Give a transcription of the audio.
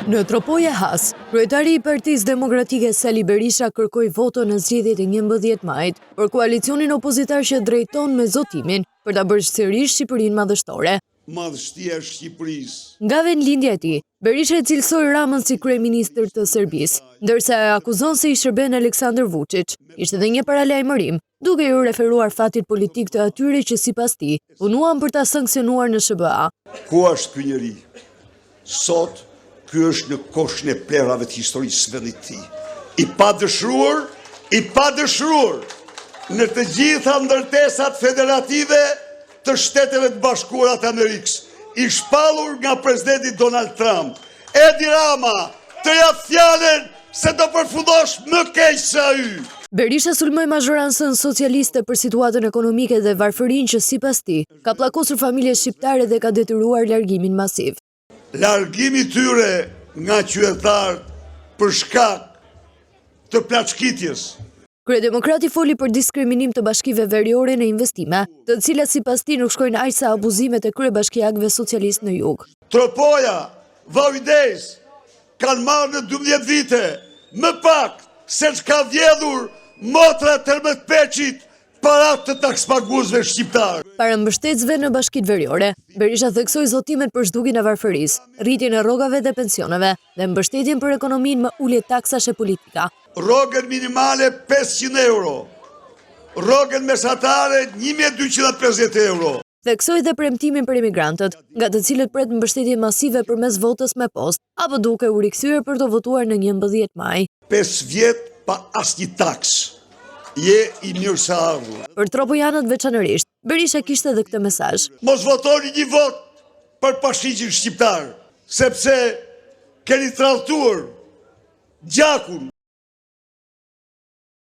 Në Tropoje Has, kryetari i Partisë Demokratike Sali Berisha kërkoi voto në zgjedhjet e 11 majit për koalicionin opozitar që drejton me zotimin për ta bërë sërish Shqipërinë madhështore. Madhështia e Shqipërisë. Nga vendlindja e tij, Berisha e cilësoi Ramën si kryeministër të Serbisë, ndërsa e akuzon se i shërben Aleksandar Vučić. Ishte edhe një paralajmërim, duke u referuar fatit politik të atyre që sipas tij punuan për ta sankcionuar në SBA. Ku është ky njeri? Sot ky është në koshën e plerave të historisë së vendit të tij. I padëshruar në të gjitha ndërtesat federative të Shteteve të Bashkuara të Amerikës, i shpallur nga presidenti Donald Trump. Edi Rama, të jap fjalën se do përfundosh më keq se ai. Berisha sulmoi mazhorancën socialiste për situatën ekonomike dhe varfërinë që sipas tij ka pllakosur familjet shqiptare dhe ka detyruar largimin masiv. Largimi tyre nga qytetarët për shkak të plaçkitjes. Kryedemokrati foli për diskriminim të bashkive veriore në investime, të cilat sipas tij nuk shkojnë aq sa abuzimet e kryebashkiakëve socialist në jug. Tropoja, Vauides kanë marrë në 12 vite më pak se çka vjedhur motra Tërmet Peçit para të takspaguesve shqiptar. Para mbështetësve në bashkitë veriore, Berisha theksoi zotimet për zhdukjen e varfërisë, rritjen e rrogave dhe pensioneve dhe mbështetjen për ekonominë me ulje taksash e politika. Rrogën minimale 500 euro, rrogën mesatare 1250 euro. Theksoi dhe premtimin për emigrantët, nga të cilët pret mbështetje masive përmes votës me postë, apo duke u rikthyer për të votuar në 11 maj. 5 vjet pa asnjë taks. Je i mirëseardhur. Për tropojanët veçanërisht, Berisha kishte edhe këtë mesazh. Mos votoni një vot për pashigjen shqiptar, sepse keni tradhtuar gjakun